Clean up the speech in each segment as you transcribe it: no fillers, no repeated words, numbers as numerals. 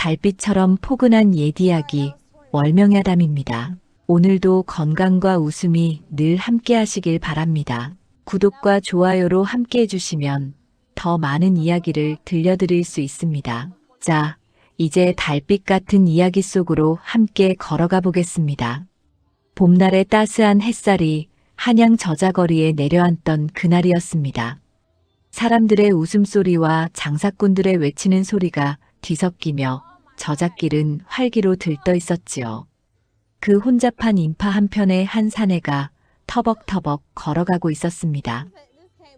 달빛처럼 포근한 옛 이야기 월명야담입니다. 오늘도 건강과 웃음이 늘 함께 하시길 바랍니다. 구독과 좋아요로 함께 해주시면 더 많은 이야기를 들려드릴 수 있습니다. 자, 이제 달빛 같은 이야기 속으로 함께 걸어가 보겠습니다. 봄날의 따스한 햇살이 한양 저자거리에 내려앉던 그날이었습니다. 사람들의 웃음소리와 장사꾼들의 외치는 소리가 뒤섞이며 저잣길은 활기로 들떠 있었지요. 그 혼잡한 인파 한편에 한 사내가 터벅터벅 걸어가고 있었습니다.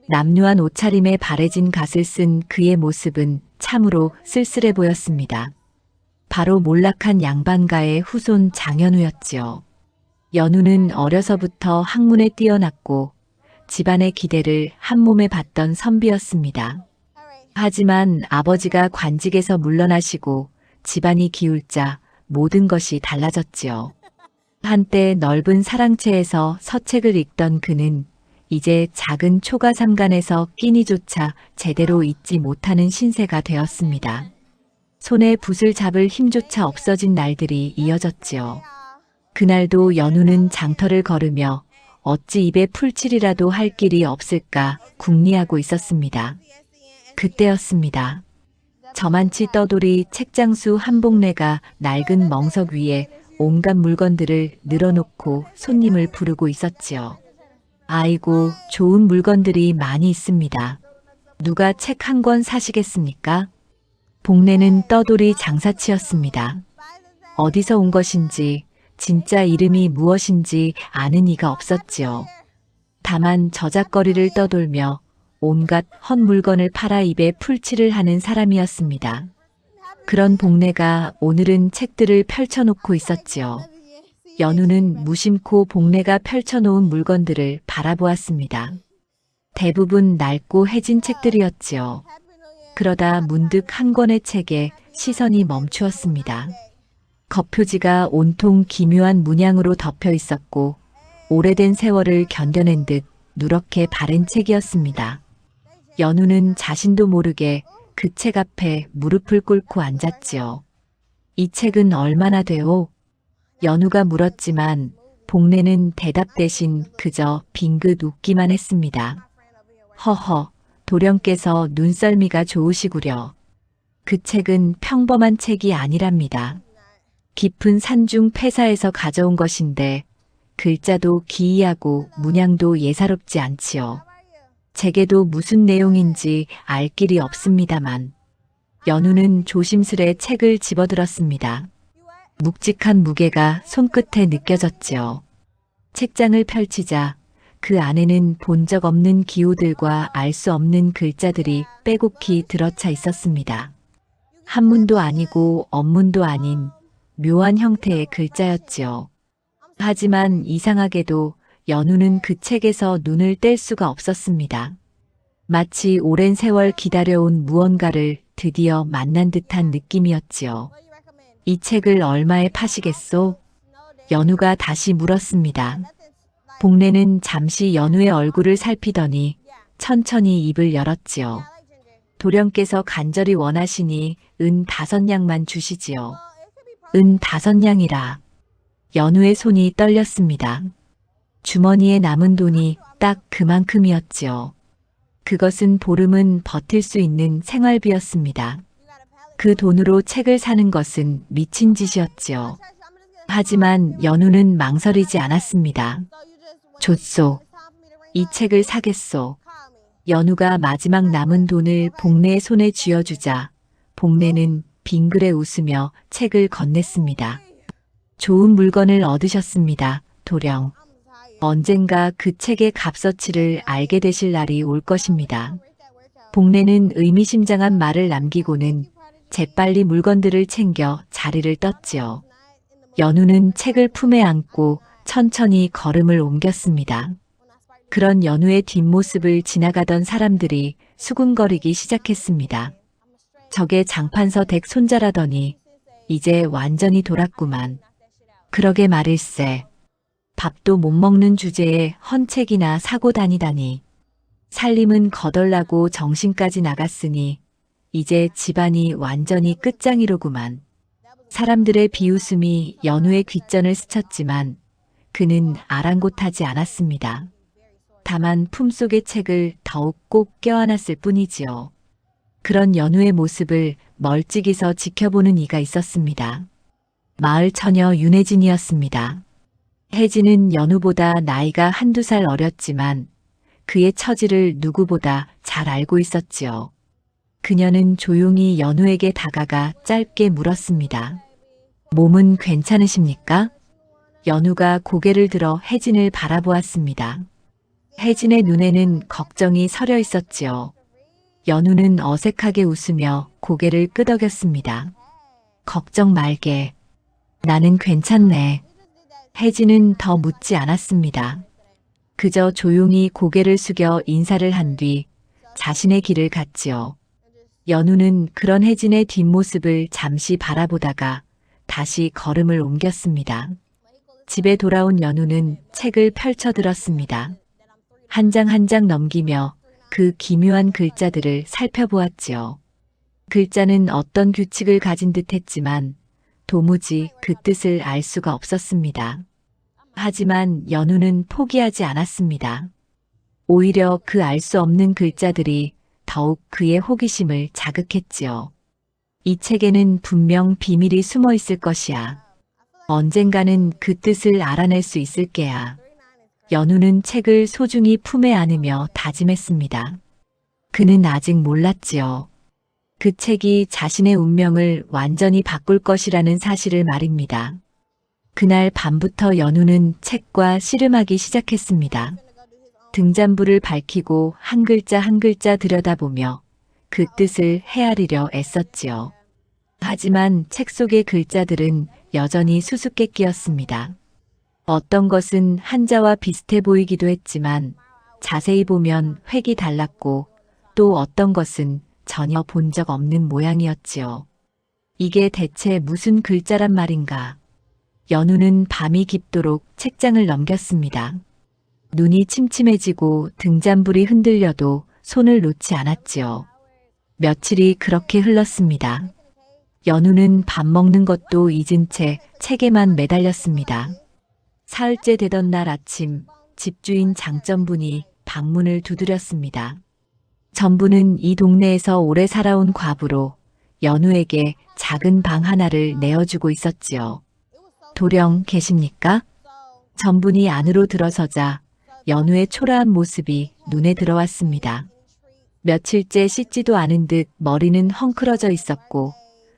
남루한 옷차림에 바래진 갓을 쓴 그의 모습은 참으로 쓸쓸해 보였습니다. 바로 몰락한 양반가의 후손 장현우였지요. 연우는 어려서부터 학문에 뛰어났고 집안의 기대를 한몸에 받던 선비였습니다. 하지만 아버지가 관직에서 물러나시고 집안이 기울자 모든 것이 달라졌지요. 한때 넓은 사랑채에서 서책을 읽던 그는 이제 작은 초가삼간에서 끼니조차 제대로 잊지 못하는 신세가 되었습니다. 손에 붓을 잡을 힘조차 없어진 날들이 이어졌지요. 그날도 연우는 장터를 걸으며 어찌 입에 풀칠이라도 할 길이 없을까 궁리하고 있었습니다. 그때였습니다. 저만치 떠돌이 책장수 한 봉래가 낡은 멍석 위에 온갖 물건들을 늘어놓고 손님을 부르고 있었지요. 아이고, 좋은 물건들이 많이 있습니다. 누가 책 한 권 사시겠습니까? 봉래는 떠돌이 장사치였습니다. 어디서 온 것인지 진짜 이름이 무엇인지 아는 이가 없었지요. 다만 저잣거리를 떠돌며 온갖 헛 물건을 팔아 입에 풀칠을 하는 사람이었습니다. 그런 봉래가 오늘은 책들을 펼쳐놓고 있었지요. 연우는 무심코 봉래가 펼쳐놓은 물건들을 바라보았습니다. 대부분 낡고 해진 책들이었지요. 그러다 문득 한 권의 책에 시선이 멈추었습니다. 겉표지가 온통 기묘한 문양으로 덮여 있었고 오래된 세월을 견뎌낸 듯 누렇게 바른 책이었습니다. 연우는 자신도 모르게 그 책 앞에 무릎을 꿇고 앉았지요. 이 책은 얼마나 돼요? 연우가 물었지만 봉래는 대답 대신 그저 빙긋 웃기만 했습니다. 허허, 도령께서 눈썰미가 좋으시구려. 그 책은 평범한 책이 아니랍니다. 깊은 산중 폐사에서 가져온 것인데 글자도 기이하고 문양도 예사롭지 않지요. 제게도 무슨 내용인지 알 길이 없습니다만 연우는 조심스레 책을 집어들었습니다. 묵직한 무게가 손끝에 느껴졌지요. 책장을 펼치자 그 안에는 본 적 없는 기호들과 알 수 없는 글자들이 빼곡히 들어차 있었습니다. 한문도 아니고 언문도 아닌 묘한 형태의 글자였지요. 하지만 이상하게도 연우는 그 책에서 눈을 뗄 수가 없었습니다. 마치 오랜 세월 기다려온 무언가를 드디어 만난 듯한 느낌이었지요. 이 책을 얼마에 파시겠소? 연우가 다시 물었습니다. 봉래는 잠시 연우의 얼굴을 살피더니 천천히 입을 열었지요. 도령께서 간절히 원하시니 은 5냥만 주시지요. 은 5냥이라. 연우의 손이 떨렸습니다. 주머니에 남은 돈이 딱 그만큼이었지요. 그것은 보름은 버틸 수 있는 생활비였습니다. 그 돈으로 책을 사는 것은 미친 짓이었지요. 하지만 연우는 망설이지 않았습니다. 좋소. 이 책을 사겠소. 연우가 마지막 남은 돈을 봉래의 손에 쥐어주자 봉래는 빙그레 웃으며 책을 건넸습니다. 좋은 물건을 얻으셨습니다, 도령. 언젠가 그 책의 값어치를 알게 되실 날이 올 것입니다. 봉래는 의미심장한 말을 남기고는 재빨리 물건들을 챙겨 자리를 떴지요. 연우는 책을 품에 안고 천천히 걸음을 옮겼습니다. 그런 연우의 뒷모습을 지나가던 사람들이 수군거리기 시작했습니다. 저게 장판서 댁 손자라더니 이제 완전히 돌았구만. 그러게 말일세. 밥도 못 먹는 주제에 헌책이나 사고 다니다니. 살림은 거덜나고 정신까지 나갔으니 이제 집안이 완전히 끝장이로구만. 사람들의 비웃음이 연우의 귓전을 스쳤지만 그는 아랑곳하지 않았습니다. 다만 품속의 책을 더욱 꼭 껴안았을 뿐이지요. 그런 연우의 모습을 멀찍이서 지켜보는 이가 있었습니다. 마을 처녀 윤혜진이었습니다. 혜진은 연우보다 나이가 한두 살 어렸지만 그의 처지를 누구보다 잘 알고 있었지요. 그녀는 조용히 연우에게 다가가 짧게 물었습니다. 몸은 괜찮으십니까? 연우가 고개를 들어 혜진을 바라보았습니다. 혜진의 눈에는 걱정이 서려 있었지요. 연우는 어색하게 웃으며 고개를 끄덕였습니다. 걱정 말게. 나는 괜찮네. 혜진은 더 묻지 않았습니다. 그저 조용히 고개를 숙여 인사를 한 뒤 자신의 길을 갔지요. 연우는 그런 혜진의 뒷모습을 잠시 바라보다가 다시 걸음을 옮겼습니다. 집에 돌아온 연우는 책을 펼쳐 들었습니다. 한 장 한 장 넘기며 그 기묘한 글자들을 살펴보았지요. 글자는 어떤 규칙을 가진 듯 했지만 도무지 그 뜻을 알 수가 없었습니다. 하지만 연우는 포기하지 않았습니다. 오히려 그 알 수 없는 글자들이 더욱 그의 호기심을 자극했지요. 이 책에는 분명 비밀이 숨어 있을 것이야. 언젠가는 그 뜻을 알아낼 수 있을 게야. 연우는 책을 소중히 품에 안으며 다짐했습니다. 그는 아직 몰랐지요. 그 책이 자신의 운명을 완전히 바꿀 것이라는 사실을 말입니다. 그날 밤부터 연우는 책과 씨름하기 시작했습니다. 등잔불을 밝히고 한 글자 한 글자 들여다보며 그 뜻을 헤아리려 애썼지요. 하지만 책 속의 글자들은 여전히 수수께끼였습니다. 어떤 것은 한자와 비슷해 보이기도 했지만 자세히 보면 획이 달랐고 또 어떤 것은 전혀 본 적 없는 모양이었지요. 이게 대체 무슨 글자란 말인가? 연우는 밤이 깊도록 책장을 넘겼습니다. 눈이 침침해지고 등잔불이 흔들려도 손을 놓지 않았지요. 며칠이 그렇게 흘렀습니다. 연우는 밥 먹는 것도 잊은 채 책에만 매달렸습니다. 사흘째 되던 날 아침, 집주인 장점분이 방문을 두드렸습니다. 점분은 이 동네에서 오래 살아온 과부로 연우에게 작은 방 하나를 내어주고 있었지요. 도령 계십니까? 점분이 안으로 들어서자 연우의 초라한 모습이 눈에 들어왔습니다. 며칠째 씻지도 않은 듯 머리는 헝클어져 있었고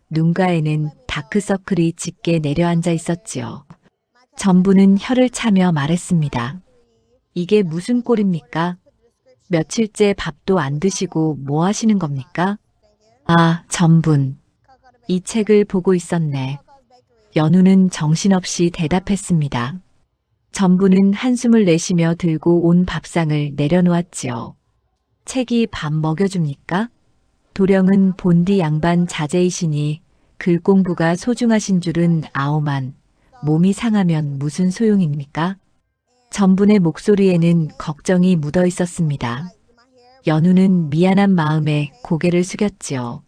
눈가에는 다크서클이 짙게 내려앉아 있었지요. 점부는 혀를 차며 말했습니다. 이게 무슨 꼴입니까? 며칠째 밥도 안 드시고 뭐 하시는 겁니까? 아, 점분. 이 책을 보고 있었네. 연우는 정신없이 대답했습니다. 점부는 한숨을 내쉬며 들고 온 밥상을 내려놓았지요. 책이 밥 먹여줍니까? 도령은 본디 양반 자제이시니 글 공부가 소중하신 줄은 아오만 몸이 상하면 무슨 소용입니까? 점분의 목소리에는 걱정이 묻어 있었습니다. 연우는 미안한 마음에 고개를 숙였지요.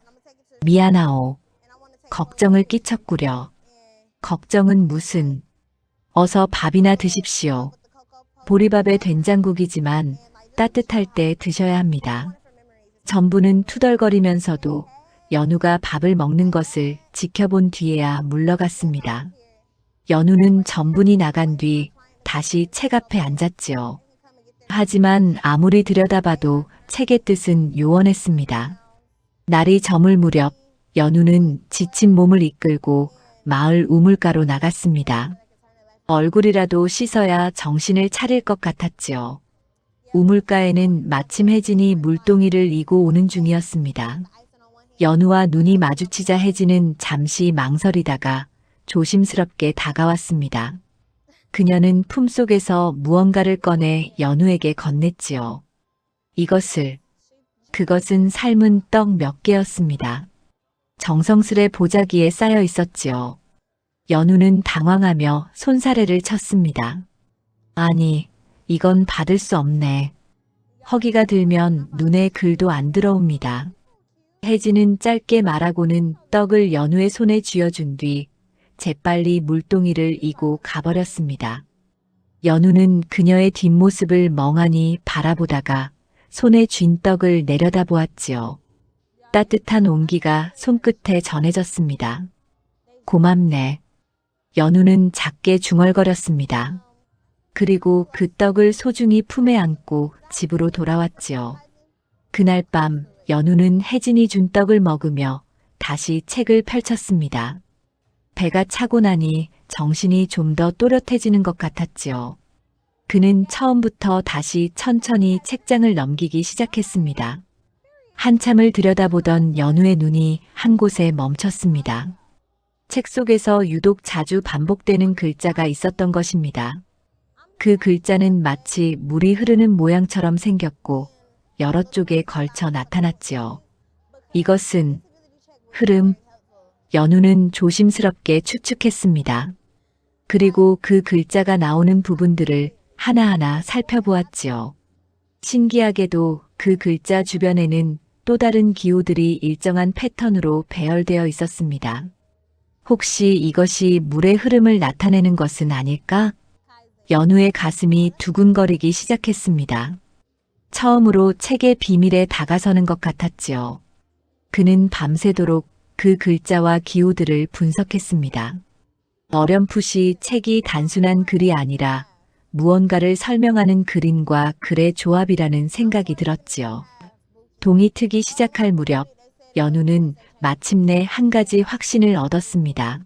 미안하오. 걱정을 끼쳤구려. 걱정은 무슨. 어서 밥이나 드십시오. 보리밥에 된장국이지만 따뜻할 때 드셔야 합니다. 점부는 투덜거리면서도 연우가 밥을 먹는 것을 지켜본 뒤에야 물러갔습니다. 연우는 점분이 나간 뒤 다시 책 앞에 앉았지요. 하지만 아무리 들여다봐도 책의 뜻은 요원했습니다. 날이 저물 무렵 연우는 지친 몸을 이끌고 마을 우물가로 나갔습니다. 얼굴이라도 씻어야 정신을 차릴 것 같았지요. 우물가에는 마침 혜진이 물동이를 이고 오는 중이었습니다. 연우와 눈이 마주치자 혜진은 잠시 망설이다가 조심스럽게 다가왔습니다. 그녀는 품속에서 무언가를 꺼내 연우에게 건넸지요. 그것은 삶은 떡 몇 개였습니다. 정성스레 보자기에 쌓여 있었지요. 연우는 당황하며 손사래를 쳤습니다. 아니, 이건 받을 수 없네. 허기가 들면 눈에 글도 안 들어옵니다. 혜진은 짧게 말하고는 떡을 연우의 손에 쥐어준 뒤 재빨리 물동이를 이고 가버렸습니다. 연우는 그녀의 뒷모습을 멍하니 바라보다가 손에 쥔 떡을 내려다보았지요. 따뜻한 온기가 손끝에 전해졌습니다. 고맙네. 연우는 작게 중얼거렸습니다. 그리고 그 떡을 소중히 품에 안고 집으로 돌아왔지요. 그날 밤 연우는 혜진이 준 떡을 먹으며 다시 책을 펼쳤습니다. 배가 차고 나니 정신이 좀 더 또렷해지는 것 같았지요. 그는 처음부터 다시 천천히 책장을 넘기기 시작했습니다. 한참을 들여다보던 연우의 눈이 한 곳에 멈췄습니다. 책 속에서 유독 자주 반복되는 글자가 있었던 것입니다. 그 글자는 마치 물이 흐르는 모양처럼 생겼고 여러 쪽에 걸쳐 나타났지요. 이것은 흐름. 연우는 조심스럽게 추측했습니다. 그리고 그 글자가 나오는 부분들을 하나하나 살펴보았지요. 신기하게도 그 글자 주변에는 또 다른 기호들이 일정한 패턴으로 배열되어 있었습니다. 혹시 이것이 물의 흐름을 나타내는 것은 아닐까? 연우의 가슴이 두근거리기 시작했습니다. 처음으로 책의 비밀에 다가서는 것 같았지요. 그는 밤새도록 그 글자와 기호들을 분석했습니다. 어렴풋이 책이 단순한 글이 아니라 무언가를 설명하는 그림과 글의 조합이라는 생각이 들었지요. 동이 트기 시작할 무렵 연우는 마침내 한 가지 확신을 얻었습니다.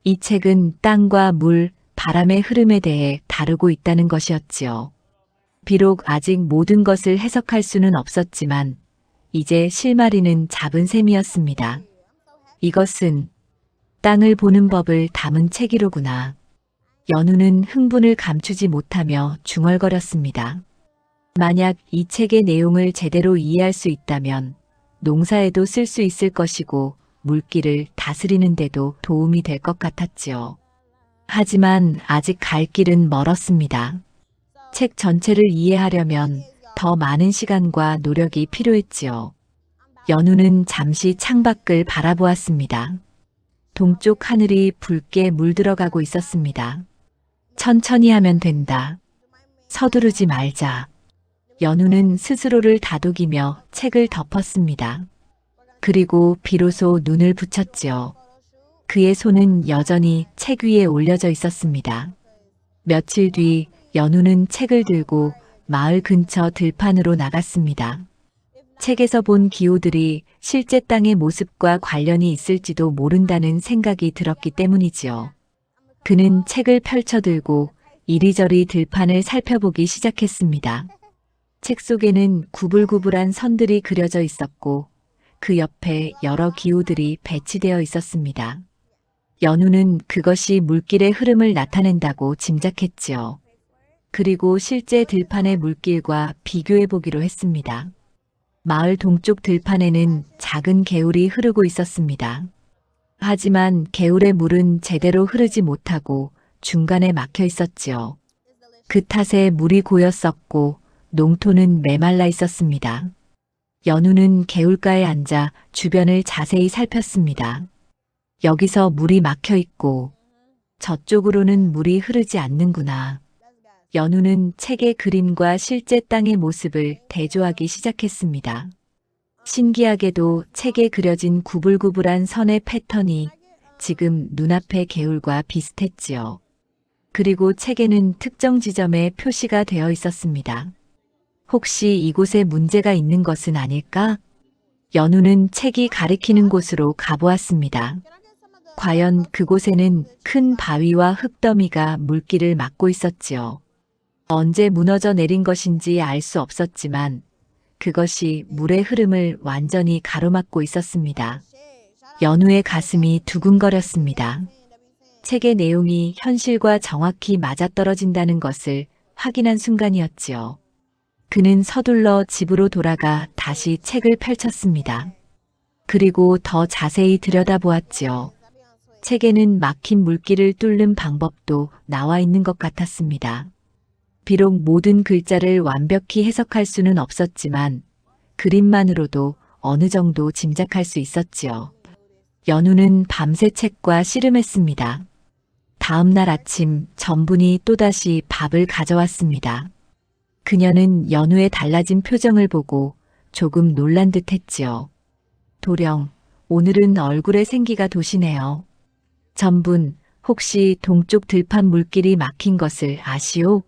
이 책은 땅과 물, 바람의 흐름에 대해 다루고 있다는 것이었지요. 비록 아직 모든 것을 해석할 수는 없었지만 이제 실마리는 잡은 셈이었습니다. 이것은 땅을 보는 법을 담은 책이로구나. 연우는 흥분을 감추지 못하며 중얼거렸습니다. 만약 이 책의 내용을 제대로 이해할 수 있다면 농사에도 쓸 수 있을 것이고 물길을 다스리는 데도 도움이 될 것 같았지요. 하지만 아직 갈 길은 멀었습니다. 책 전체를 이해하려면 더 많은 시간과 노력이 필요했지요. 연우는 잠시 창밖을 바라보았습니다. 동쪽 하늘이 붉게 물들어가고 있었습니다. 천천히 하면 된다. 서두르지 말자. 연우는 스스로를 다독이며 책을 덮었습니다. 그리고 비로소 눈을 붙였지요. 그의 손은 여전히 책 위에 올려져 있었습니다. 며칠 뒤 연우는 책을 들고 마을 근처 들판으로 나갔습니다. 책에서 본 기호들이 실제 땅의 모습과 관련이 있을지도 모른다는 생각이 들었기 때문이지요. 그는 책을 펼쳐들고 이리저리 들판을 살펴보기 시작했습니다. 책 속에는 구불구불한 선들이 그려져 있었고 그 옆에 여러 기호들이 배치되어 있었습니다. 연우는 그것이 물길의 흐름을 나타낸다고 짐작했지요. 그리고 실제 들판의 물길과 비교해 보기로 했습니다. 마을 동쪽 들판에는 작은 개울이 흐르고 있었습니다. 하지만 개울의 물은 제대로 흐르지 못하고 중간에 막혀 있었지요. 그 탓에 물이 고였었고 농토는 메말라 있었습니다. 연우는 개울가에 앉아 주변을 자세히 살폈습니다. 여기서 물이 막혀 있고 저쪽으로는 물이 흐르지 않는구나. 연우는 책의 그림과 실제 땅의 모습을 대조하기 시작했습니다. 신기하게도 책에 그려진 구불구불한 선의 패턴이 지금 눈앞의 개울과 비슷했지요. 그리고 책에는 특정 지점에 표시가 되어 있었습니다. 혹시 이곳에 문제가 있는 것은 아닐까? 연우는 책이 가리키는 곳으로 가보았습니다. 과연 그곳에는 큰 바위와 흙더미가 물길을 막고 있었지요. 언제 무너져 내린 것인지 알 수 없었지만 그것이 물의 흐름을 완전히 가로막고 있었습니다. 연우의 가슴이 두근거렸습니다. 책의 내용이 현실과 정확히 맞아떨어진다는 것을 확인한 순간이었지요. 그는 서둘러 집으로 돌아가 다시 책을 펼쳤습니다. 그리고 더 자세히 들여다보았지요. 책에는 막힌 물길을 뚫는 방법도 나와 있는 것 같았습니다. 비록 모든 글자를 완벽히 해석할 수는 없었지만 그림만으로도 어느 정도 짐작할 수 있었지요. 연우는 밤새 책과 씨름했습니다. 다음 날 아침 전분이 또다시 밥을 가져왔습니다. 그녀는 연우의 달라진 표정을 보고 조금 놀란 듯 했지요. 도령, 오늘은 얼굴에 생기가 도시네요. 전분, 혹시 동쪽 들판 물길이 막힌 것을 아시오?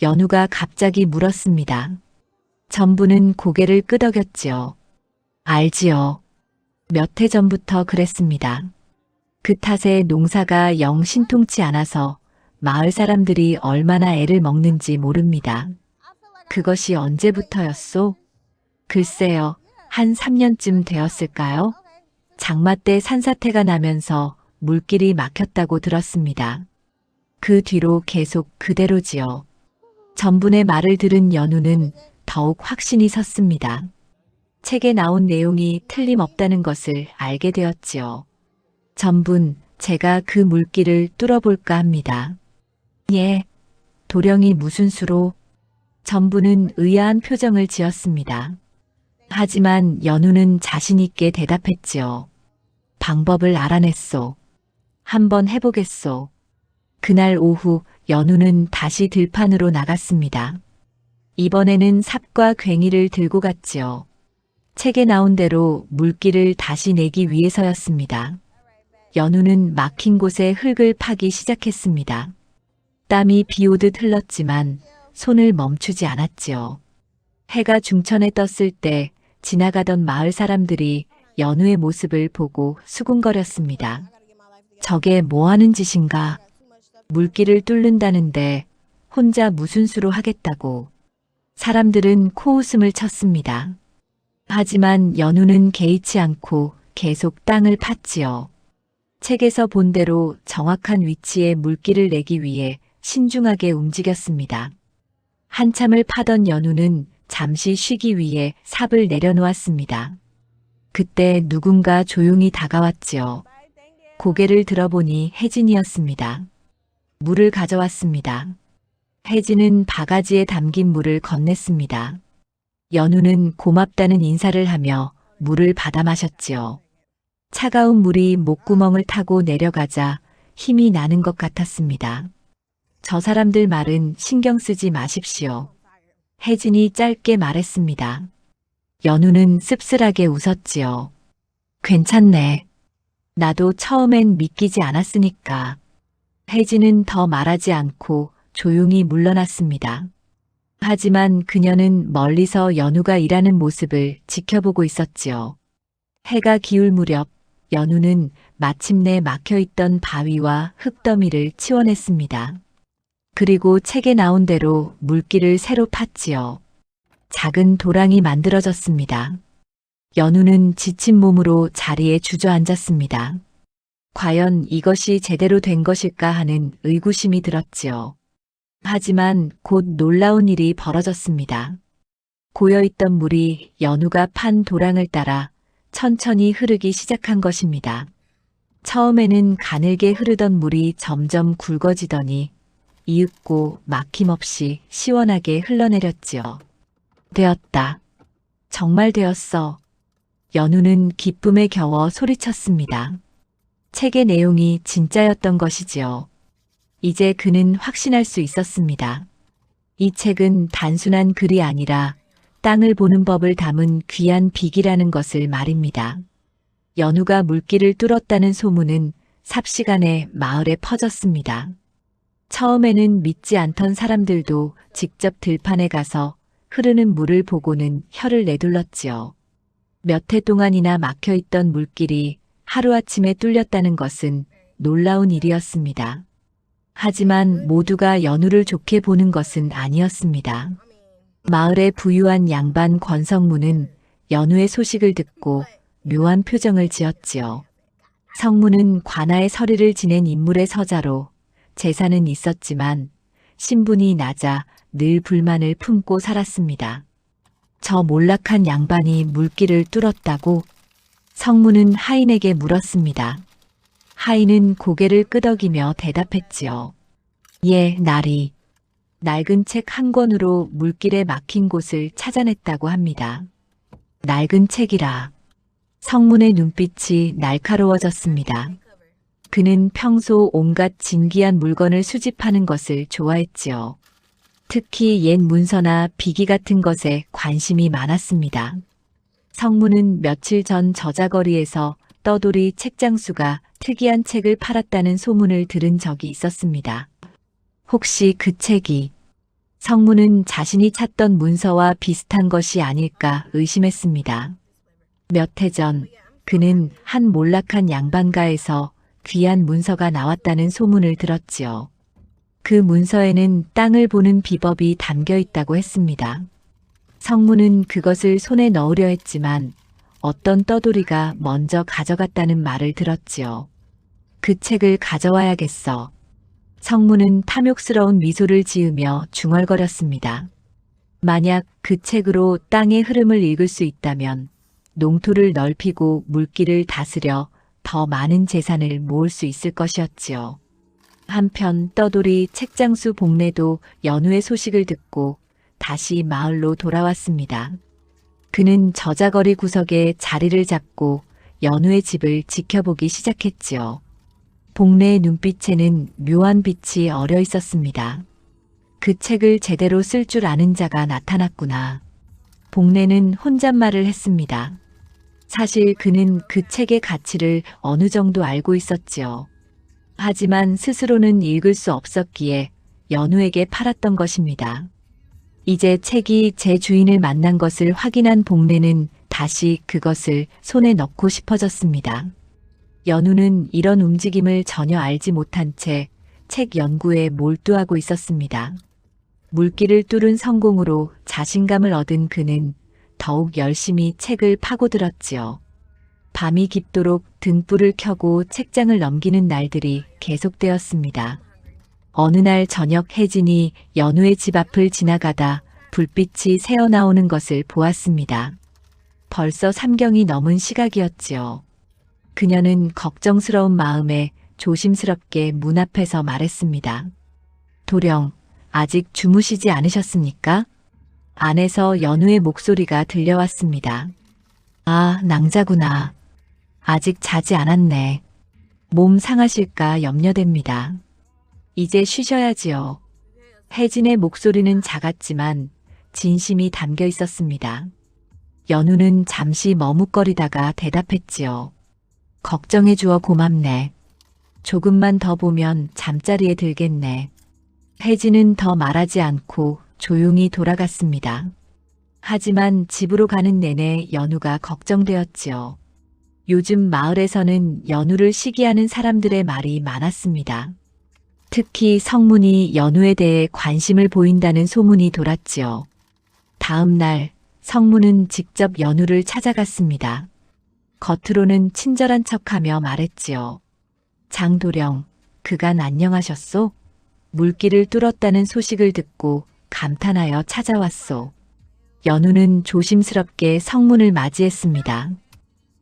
연우가 갑자기 물었습니다. 전분은 고개를 끄덕였지요. 알지요. 몇 해 전부터 그랬습니다. 그 탓에 농사가 영 신통치 않아서 마을 사람들이 얼마나 애를 먹는지 모릅니다. 그것이 언제부터였소? 글쎄요, 한 3년쯤 되었을까요? 장마 때 산사태가 나면서 물길이 막혔다고 들었습니다. 그 뒤로 계속 그대로지요. 전분의 말을 들은 연우는 더욱 확신이 섰습니다. 책에 나온 내용이 틀림없다는 것을 알게 되었지요. 전분, 제가 그 물길을 뚫어볼까 합니다. 예, 도령이 무슨 수로? 전분은 의아한 표정을 지었습니다. 하지만 연우는 자신있게 대답했지요. 방법을 알아냈소. 한번 해보겠소. 그날 오후 연우는 다시 들판으로 나갔습니다. 이번에는 삽과 괭이를 들고 갔지요. 책에 나온 대로 물길을 다시 내기 위해서였습니다. 연우는 막힌 곳에 흙을 파기 시작했습니다. 땀이 비오듯 흘렀지만 손을 멈추지 않았지요. 해가 중천에 떴을 때 지나가던 마을 사람들이 연우의 모습을 보고 수군거렸습니다. 저게 뭐 하는 짓인가? 물길을 뚫는다는데 혼자 무슨 수로 하겠다고. 사람들은 코웃음을 쳤습니다. 하지만 연우는 개의치 않고 계속 땅을 팠지요. 책에서 본 대로 정확한 위치에 물길을 내기 위해 신중하게 움직였습니다. 한참을 파던 연우는 잠시 쉬기 위해 삽을 내려놓았습니다. 그때 누군가 조용히 다가왔지요. 고개를 들어보니 혜진이었습니다. 물을 가져왔습니다. 혜진은 바가지에 담긴 물을 건넸습니다. 연우는 고맙다는 인사를 하며 물을 받아 마셨지요. 차가운 물이 목구멍을 타고 내려가자 힘이 나는 것 같았습니다. 저 사람들 말은 신경 쓰지 마십시오. 혜진이 짧게 말했습니다. 연우는 씁쓸하게 웃었지요. 괜찮네. 나도 처음엔 믿기지 않았으니까. 혜진은 더 말하지 않고 조용히 물러났습니다. 하지만 그녀는 멀리서 연우가 일하는 모습을 지켜보고 있었지요. 해가 기울 무렵 연우는 마침내 막혀있던 바위와 흙더미를 치워냈습니다. 그리고 책에 나온 대로 물길을 새로 팠지요. 작은 도랑이 만들어졌습니다. 연우는 지친 몸으로 자리에 주저앉았습니다. 과연 이것이 제대로 된 것일까 하는 의구심이 들었지요. 하지만 곧 놀라운 일이 벌어졌습니다. 고여있던 물이 연우가 판 도랑을 따라 천천히 흐르기 시작한 것입니다. 처음에는 가늘게 흐르던 물이 점점 굵어지더니 이윽고 막힘없이 시원하게 흘러내렸지요. 되었다. 정말 되었어. 연우는 기쁨에 겨워 소리쳤습니다. 책의 내용이 진짜였던 것이지요. 이제 그는 확신할 수 있었습니다. 이 책은 단순한 글이 아니라 땅을 보는 법을 담은 귀한 비기라는 것을 말입니다. 연우가 물길을 뚫었다는 소문은 삽시간에 마을에 퍼졌습니다. 처음에는 믿지 않던 사람들도 직접 들판에 가서 흐르는 물을 보고는 혀를 내둘렀지요. 몇 해 동안이나 막혀있던 물길이 하루아침에 뚫렸다는 것은 놀라운 일이었습니다. 하지만 모두가 연우를 좋게 보는 것은 아니었습니다. 마을의 부유한 양반 권성문은 연우의 소식을 듣고 묘한 표정을 지었지요. 성문은 관아의 서리를 지낸 인물의 서자로 재산은 있었지만 신분이 낮아 늘 불만을 품고 살았습니다. 저 몰락한 양반이 물길을 뚫었다고? 성문은 하인에게 물었습니다. 하인은 고개를 끄덕이며 대답했지요. 예, 날이. 낡은 책 한 권으로 물길에 막힌 곳을 찾아냈다고 합니다. 낡은 책이라. 성문의 눈빛이 날카로워졌습니다. 그는 평소 온갖 진귀한 물건을 수집하는 것을 좋아했지요. 특히 옛 문서나 비기 같은 것에 관심이 많았습니다. 성문은 며칠 전 저자거리에서 떠돌이 책장수가 특이한 책을 팔았다는 소문을 들은 적이 있었습니다. 혹시 그 책이 성문은 자신이 찾던 문서와 비슷한 것이 아닐까 의심했습니다. 몇 해 전 그는 한 몰락한 양반가에서 귀한 문서가 나왔다는 소문을 들었지요. 그 문서에는 땅을 보는 비법이 담겨 있다고 했습니다. 성문은 그것을 손에 넣으려 했지만 어떤 떠돌이가 먼저 가져갔다는 말을 들었지요. 그 책을 가져와야겠어. 성문은 탐욕스러운 미소를 지으며 중얼거렸습니다. 만약 그 책으로 땅의 흐름을 읽을 수 있다면 농토를 넓히고 물길을 다스려 더 많은 재산을 모을 수 있을 것이었지요. 한편 떠돌이 책장수 복례도 연우의 소식을 듣고 다시 마을로 돌아왔습니다. 그는 저자거리 구석에 자리를 잡고 연우의 집을 지켜보기 시작했지요. 복례의 눈빛에는 묘한 빛이 어려 있었습니다. 그 책을 제대로 쓸 줄 아는 자가 나타났구나. 복례는 혼잣말을 했습니다. 사실 그는 그 책의 가치를 어느 정도 알고 있었지요. 하지만 스스로는 읽을 수 없었기에 연우에게 팔았던 것입니다. 이제 책이 제 주인을 만난 것을 확인한 복례는 다시 그것을 손에 넣고 싶어졌습니다. 연우는 이런 움직임을 전혀 알지 못한 채 책 연구에 몰두하고 있었습니다. 물길을 뚫은 성공으로 자신감을 얻은 그는 더욱 열심히 책을 파고들었지요. 밤이 깊도록 등불을 켜고 책장을 넘기는 날들이 계속되었습니다. 어느 날 저녁 혜진이 연우의 집 앞을 지나가다 불빛이 새어나오는 것을 보았습니다. 벌써 삼경이 넘은 시각이었지요. 그녀는 걱정스러운 마음에 조심스럽게 문 앞에서 말했습니다. 도령, 아직 주무시지 않으셨습니까? 안에서 연우의 목소리가 들려왔습니다. 아, 낭자구나. 아직 자지 않았네. 몸 상하실까 염려됩니다. 이제 쉬셔야지요. 혜진의 목소리는 작았지만 진심이 담겨 있었습니다. 연우는 잠시 머뭇거리다가 대답했지요. 걱정해 주어 고맙네. 조금만 더 보면 잠자리에 들겠네. 혜진은 더 말하지 않고 조용히 돌아갔습니다. 하지만 집으로 가는 내내 연우가 걱정되었지요. 요즘 마을에서는 연우를 시기하는 사람들의 말이 많았습니다. 특히 성문이 연우에 대해 관심을 보인다는 소문이 돌았지요. 다음 날 성문은 직접 연우를 찾아갔습니다. 겉으로는 친절한 척하며 말했지요. 장도령, 그간 안녕하셨소? 물길을 뚫었다는 소식을 듣고 감탄하여 찾아왔소. 연우는 조심스럽게 성문을 맞이했습니다.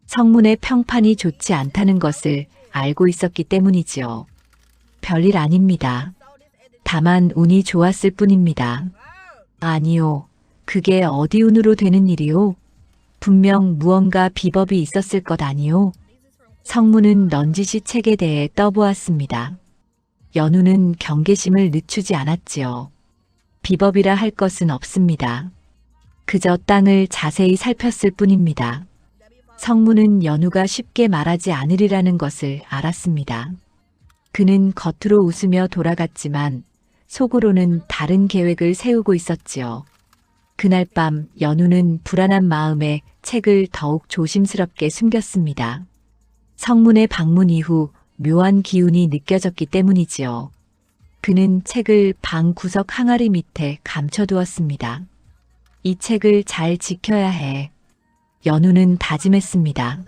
성문의 평판이 좋지 않다는 것을 알고 있었기 때문이지요. 별일 아닙니다. 다만 운이 좋았을 뿐입니다. 아니요, 그게 어디 운으로 되는 일이오? 분명 무언가 비법이 있었을 것 아니오? 성문은 넌지시 책에 대해 떠보았습니다. 연우는 경계심을 늦추지 않았지요. 비법이라 할 것은 없습니다. 그저 땅을 자세히 살폈을 뿐입니다. 성문은 연우가 쉽게 말하지 않으리라는 것을 알았습니다. 그는 겉으로 웃으며 돌아갔지만 속으로는 다른 계획을 세우고 있었지요. 그날 밤 연우는 불안한 마음에 책을 더욱 조심스럽게 숨겼습니다. 성문의 방문 이후 묘한 기운이 느껴졌기 때문이지요. 그는 책을 방 구석 항아리 밑에 감춰두었습니다. 이 책을 잘 지켜야 해. 연우는 다짐했습니다.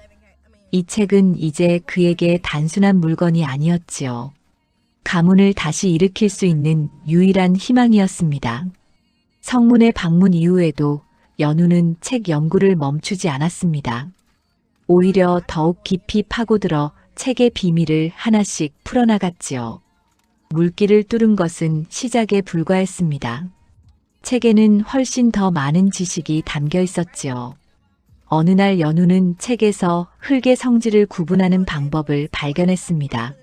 이 책은 이제 그에게 단순한 물건이 아니었지요. 가문을 다시 일으킬 수 있는 유일한 희망이었습니다. 성문의 방문 이후에도 연우는 책 연구를 멈추지 않았습니다. 오히려 더욱 깊이 파고들어 책의 비밀을 하나씩 풀어나갔지요. 물길을 뚫은 것은 시작에 불과했습니다. 책에는 훨씬 더 많은 지식이 담겨 있었지요. 어느 날 연우는 책에서 흙의 성질을 구분하는 방법을 발견했습니다.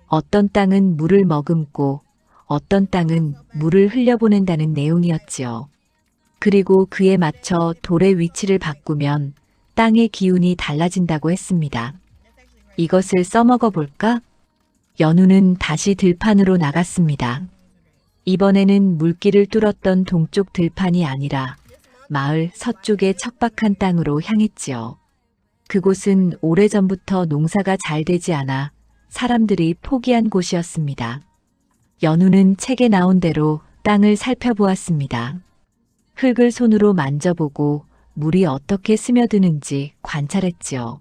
어떤 땅은 물을 머금고 어떤 땅은 물을 흘려보낸다는 내용이었지요. 그리고 그에 맞춰 돌의 위치를 바꾸면 땅의 기운이 달라진다고 했습니다. 이것을 써먹어 볼까? 연우는 다시 들판으로 나갔습니다. 이번에는 물길을 뚫었던 동쪽 들판이 아니라 마을 서쪽의 척박한 땅으로 향했지요. 그곳은 오래전부터 농사가 잘 되지 않아 사람들이 포기한 곳이었습니다. 연우는 책에 나온 대로 땅을 살펴보았습니다. 흙을 손으로 만져보고 물이 어떻게 스며드는지 관찰했지요.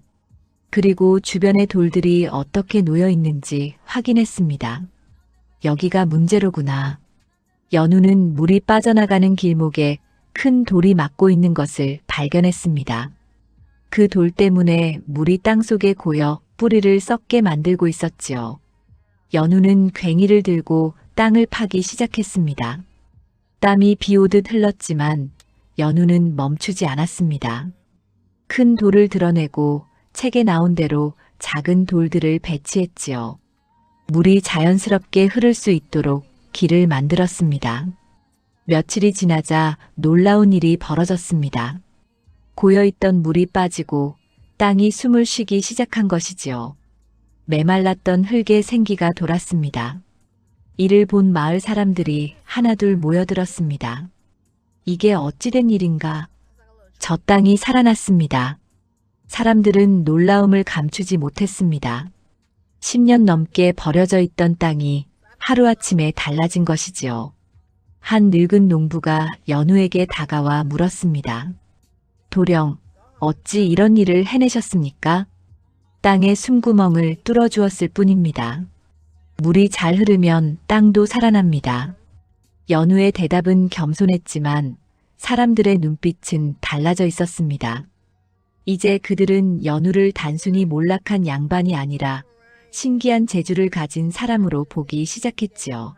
그리고 주변의 돌들이 어떻게 놓여 있는지 확인했습니다. 여기가 문제로구나. 연우는 물이 빠져나가는 길목에 큰 돌이 막고 있는 것을 발견했습니다. 그 돌 때문에 물이 땅속에 고여 뿌리를 썩게 만들고 있었지요. 연우는 괭이를 들고 땅을 파기 시작했습니다. 땀이 비 오듯 흘렀지만 연우는 멈추지 않았습니다. 큰 돌을 드러내고 책에 나온 대로 작은 돌들을 배치했지요. 물이 자연스럽게 흐를 수 있도록 길을 만들었습니다. 며칠이 지나자 놀라운 일이 벌어졌습니다. 고여있던 물이 빠지고 땅이 숨을 쉬기 시작한 것이지요. 메말랐던 흙에 생기가 돌았습니다. 이를 본 마을 사람들이 하나둘 모여들었습니다. 이게 어찌된 일인가? 저 땅이 살아났습니다. 사람들은 놀라움을 감추지 못했습니다. 10년 넘게 버려져 있던 땅이 하루아침에 달라진 것이지요. 한 늙은 농부가 연우에게 다가와 물었습니다. 도령, 어찌 이런 일을 해내셨습니까? 땅의 숨구멍을 뚫어주었을 뿐입니다. 물이 잘 흐르면 땅도 살아납니다. 연우의 대답은 겸손했지만 사람들의 눈빛은 달라져 있었습니다. 이제 그들은 연우를 단순히 몰락한 양반이 아니라 신기한 재주를 가진 사람으로 보기 시작했지요.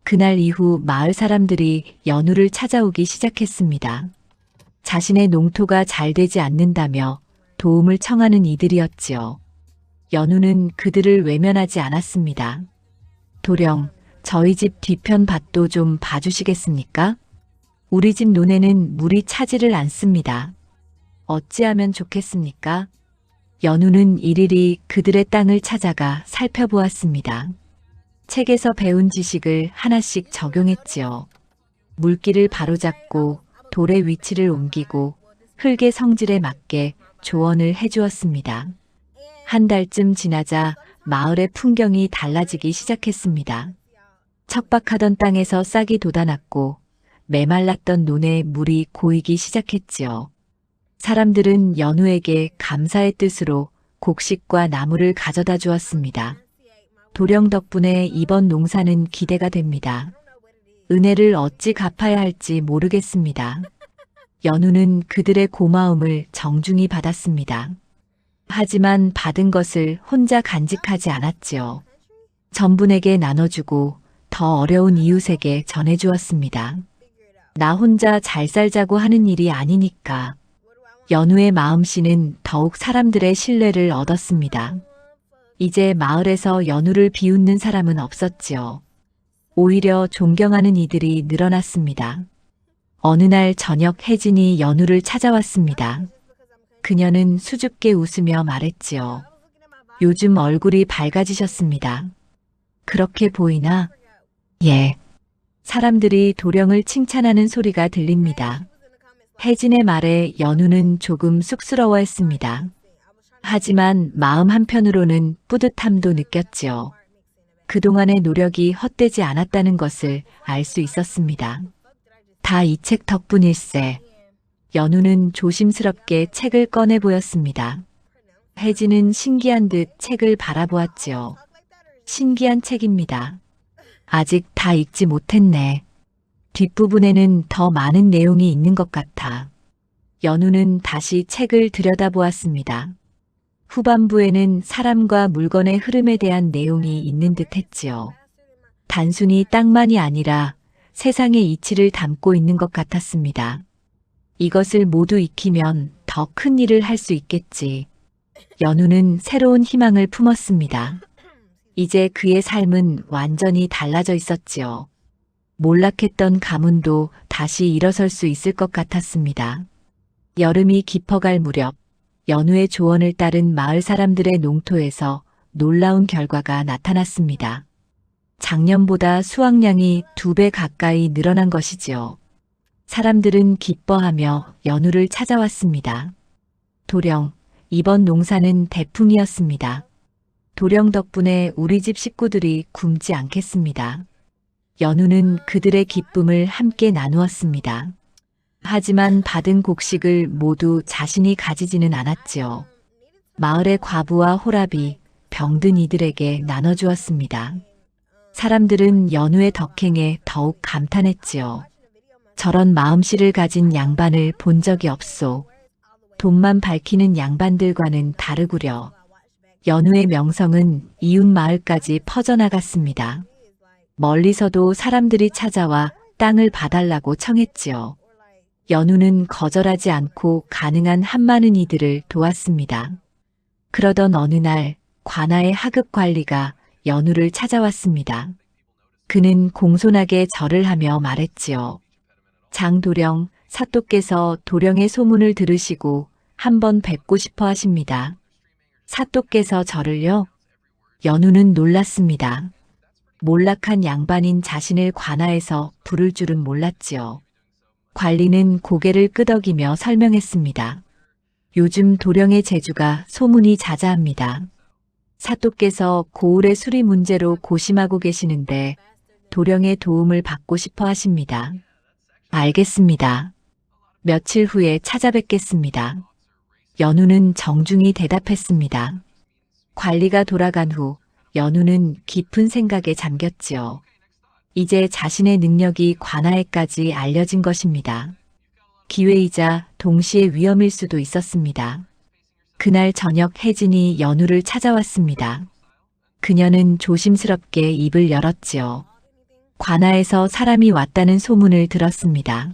그날 이후 마을 사람들이 연우를 찾아오기 시작했습니다. 자신의 농토가 잘 되지 않는다며 도움을 청하는 이들이었지요. 연우는 그들을 외면하지 않았습니다. 도령, 저희 집 뒤편 밭도 좀 봐주시겠습니까? 우리 집 논에는 물이 차지를 않습니다. 어찌하면 좋겠습니까? 연우는 일일이 그들의 땅을 찾아가 살펴보았습니다. 책에서 배운 지식을 하나씩 적용했지요. 물기를 바로잡고 돌의 위치를 옮기고 흙의 성질에 맞게 조언을 해주었습니다. 한 달쯤 지나자 마을의 풍경이 달라지기 시작했습니다. 척박하던 땅에서 싹이 돋아났고 메말랐던 논에 물이 고이기 시작했지요. 사람들은 연우에게 감사의 뜻으로 곡식과 나무를 가져다 주었습니다. 도령 덕분에 이번 농사는 기대가 됩니다. 은혜를 어찌 갚아야 할지 모르겠습니다. 연우는 그들의 고마움을 정중히 받았습니다. 하지만 받은 것을 혼자 간직하지 않았지요. 전분에게 나눠주고 더 어려운 이웃에게 전해주었습니다. 나 혼자 잘 살자고 하는 일이 아니니까. 연우의 마음씨는 더욱 사람들의 신뢰를 얻었습니다. 이제 마을에서 연우를 비웃는 사람은 없었지요. 오히려 존경하는 이들이 늘어났습니다. 어느 날 저녁 혜진이 연우를 찾아왔습니다. 그녀는 수줍게 웃으며 말했지요. 요즘 얼굴이 밝아지셨습니다. 그렇게 보이나? 예. 사람들이 도령을 칭찬하는 소리가 들립니다. 혜진의 말에 연우는 조금 쑥스러워했습니다. 하지만 마음 한편으로는 뿌듯함도 느꼈지요. 그동안의 노력이 헛되지 않았다는 것을 알 수 있었습니다. 다 이 책 덕분일세. 연우는 조심스럽게 책을 꺼내 보였습니다. 혜진은 신기한 듯 책을 바라보았지요. 신기한 책입니다. 아직 다 읽지 못했네. 뒷부분에는 더 많은 내용이 있는 것 같아. 연우는 다시 책을 들여다보았습니다. 후반부에는 사람과 물건의 흐름에 대한 내용이 있는 듯 했지요. 단순히 땅만이 아니라 세상의 이치를 담고 있는 것 같았습니다. 이것을 모두 익히면 더 큰 일을 할 수 있겠지. 연우는 새로운 희망을 품었습니다. 이제 그의 삶은 완전히 달라져 있었지요. 몰락했던 가문도 다시 일어설 수 있을 것 같았습니다. 여름이 깊어갈 무렵 연우의 조언을 따른 마을 사람들의 농토에서 놀라운 결과가 나타났습니다. 작년보다 수확량이 2배 가까이 늘어난 것이지요. 사람들은 기뻐하며 연우를 찾아왔습니다. 도령, 이번 농사는 대풍이었습니다. 도령 덕분에 우리 집 식구들이 굶지 않겠습니다. 연우는 그들의 기쁨을 함께 나누었습니다. 하지만 받은 곡식을 모두 자신이 가지지는 않았지요. 마을의 과부와 호랍이 병든 이들에게 나눠주었습니다. 사람들은 연우의 덕행에 더욱 감탄했지요. 저런 마음씨를 가진 양반을 본 적이 없소. 돈만 밝히는 양반들과는 다르구려. 연우의 명성은 이웃 마을까지 퍼져나갔습니다. 멀리서도 사람들이 찾아와 땅을 봐달라고 청했지요. 연우는 거절하지 않고 가능한 한많은 이들을 도왔습니다. 그러던 어느 날 관아의 하급 관리가 연우를 찾아왔습니다. 그는 공손하게 절을 하며 말했지요. 장도령, 사또께서 도령의 소문을 들으시고 한번 뵙고 싶어 하십니다. 사또께서 저를요? 연우는 놀랐습니다. 몰락한 양반인 자신을 관아에서 부를 줄은 몰랐지요. 관리는 고개를 끄덕이며 설명했습니다. 요즘 도령의 재주가 소문이 자자합니다. 사또께서 고을의 수리 문제로 고심하고 계시는데 도령의 도움을 받고 싶어 하십니다. 알겠습니다. 며칠 후에 찾아뵙겠습니다. 연우는 정중히 대답했습니다. 관리가 돌아간 후 연우는 깊은 생각에 잠겼지요. 이제 자신의 능력이 관아에까지 알려진 것입니다. 기회이자 동시에 위험일 수도 있었습니다. 그날 저녁 혜진이 연우를 찾아왔습니다. 그녀는 조심스럽게 입을 열었지요. 관아에서 사람이 왔다는 소문을 들었습니다.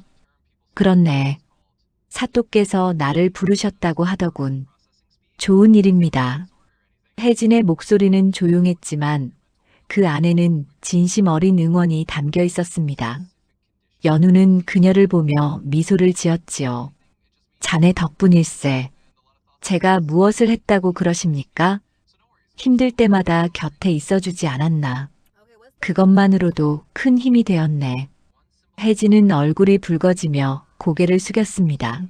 그렇네. 사또께서 나를 부르셨다고 하더군. 좋은 일입니다. 혜진의 목소리는 조용했지만 그 안에는 진심 어린 응원이 담겨 있었습니다. 연우는 그녀를 보며 미소를 지었지요. 자네 덕분일세. 제가 무엇을 했다고 그러십니까? 힘들 때마다 곁에 있어주지 않았나. 그것만으로도 큰 힘이 되었네. 혜진은 얼굴이 붉어지며 고개를 숙였습니다.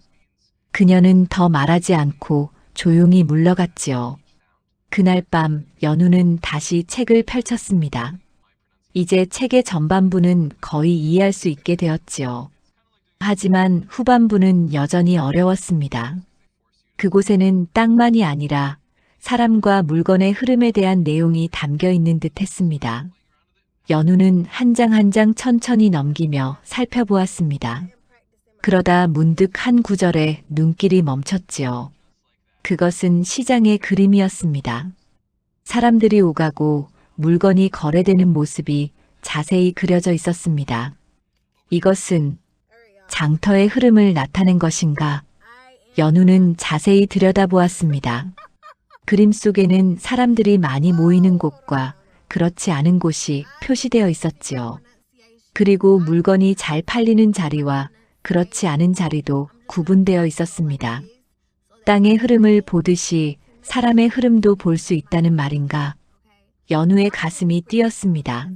그녀는 더 말하지 않고 조용히 물러갔지요. 그날 밤 연우는 다시 책을 펼쳤습니다. 이제 책의 전반부는 거의 이해할 수 있게 되었지요. 하지만 후반부는 여전히 어려웠습니다. 그곳에는 땅만이 아니라 사람과 물건의 흐름에 대한 내용이 담겨 있는 듯 했습니다. 연우는 한 장 한 장 천천히 넘기며 살펴보았습니다. 그러다 문득 한 구절에 눈길이 멈췄지요. 그것은 시장의 그림이었습니다. 사람들이 오가고 물건이 거래되는 모습이 자세히 그려져 있었습니다. 이것은 장터의 흐름을 나타낸 것인가? 연우는 자세히 들여다보았습니다. 그림 속에는 사람들이 많이 모이는 곳과 그렇지 않은 곳이 표시되어 있었지요. 그리고 물건이 잘 팔리는 자리와 그렇지 않은 자리도 구분되어 있었습니다. 땅의 흐름을 보듯이 사람의 흐름도 볼 수 있다는 말인가? 연우의 가슴이 뛰었습니다.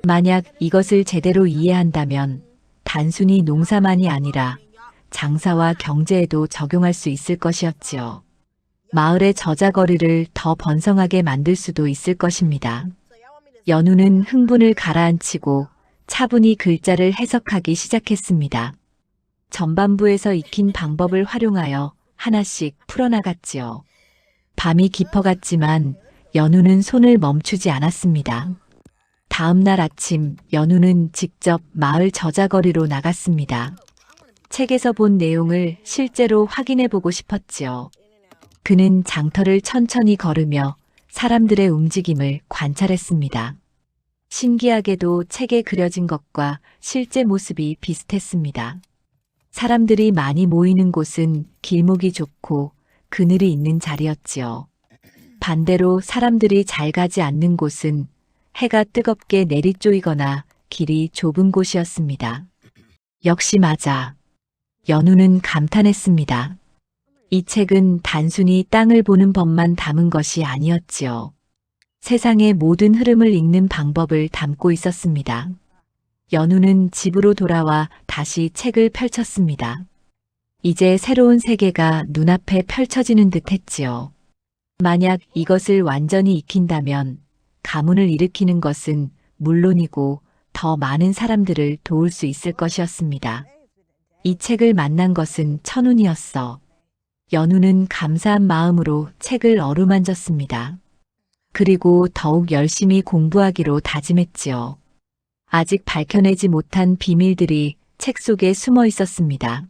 만약 이것을 제대로 이해한다면 단순히 농사만이 아니라 장사와 경제에도 적용할 수 있을 것이었지요. 마을의 저자거리를 더 번성하게 만들 수도 있을 것입니다. 연우는 흥분을 가라앉히고 차분히 글자를 해석하기 시작했습니다. 전반부에서 익힌 방법을 활용하여 하나씩 풀어나갔지요. 밤이 깊어갔지만 연우는 손을 멈추지 않았습니다. 다음 날 아침 연우는 직접 마을 저자거리로 나갔습니다. 책에서 본 내용을 실제로 확인해 보고 싶었지요. 그는 장터를 천천히 걸으며 사람들의 움직임을 관찰했습니다. 신기하게도 책에 그려진 것과 실제 모습이 비슷했습니다. 사람들이 많이 모이는 곳은 길목이 좁고 그늘이 있는 자리였지요. 반대로 사람들이 잘 가지 않는 곳은 해가 뜨겁게 내리쪼이거나 길이 좁은 곳이었습니다. 역시 맞아. 연우는 감탄했습니다. 이 책은 단순히 땅을 보는 법만 담은 것이 아니었지요. 세상의 모든 흐름을 읽는 방법을 담고 있었습니다. 연우는 집으로 돌아와 다시 책을 펼쳤습니다. 이제 새로운 세계가 눈앞에 펼쳐지는 듯 했지요. 만약 이것을 완전히 익힌다면 가문을 일으키는 것은 물론이고 더 많은 사람들을 도울 수 있을 것이었습니다. 이 책을 만난 것은 천운이었어. 연우는 감사한 마음으로 책을 어루만졌습니다. 그리고 더욱 열심히 공부하기로 다짐했지요. 아직 밝혀내지 못한 비밀들이 책 속에 숨어 있었습니다.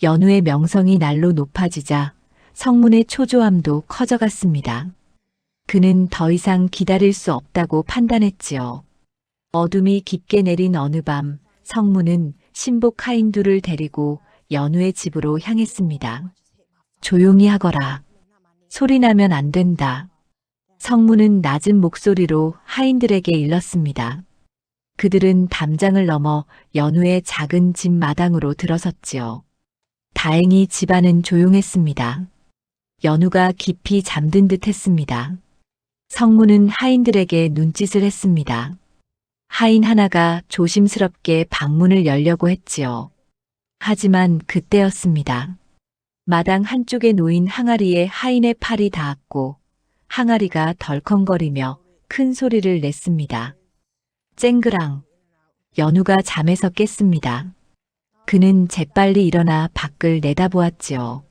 연우의 명성이 날로 높아지자 성문의 초조함도 커져갔습니다. 그는 더 이상 기다릴 수 없다고 판단했지요. 어둠이 깊게 내린 어느 밤 성문은 신복 하인두를 데리고 연우의 집으로 향했습니다. 조용히 하거라. 소리 나면 안 된다. 성문은 낮은 목소리로 하인들에게 일렀습니다. 그들은 담장을 넘어 연우의 작은 집 마당으로 들어섰지요. 다행히 집안은 조용했습니다. 연우가 깊이 잠든 듯 했습니다. 성문은 하인들에게 눈짓을 했습니다. 하인 하나가 조심스럽게 방문을 열려고 했지요. 하지만 그때였습니다. 마당 한쪽에 놓인 항아리에 하인의 팔이 닿았고 항아리가 덜컹거리며 큰 소리를 냈습니다. 쨍그랑. 연우가 잠에서 깼습니다. 그는 재빨리 일어나 밖을 내다보았지요.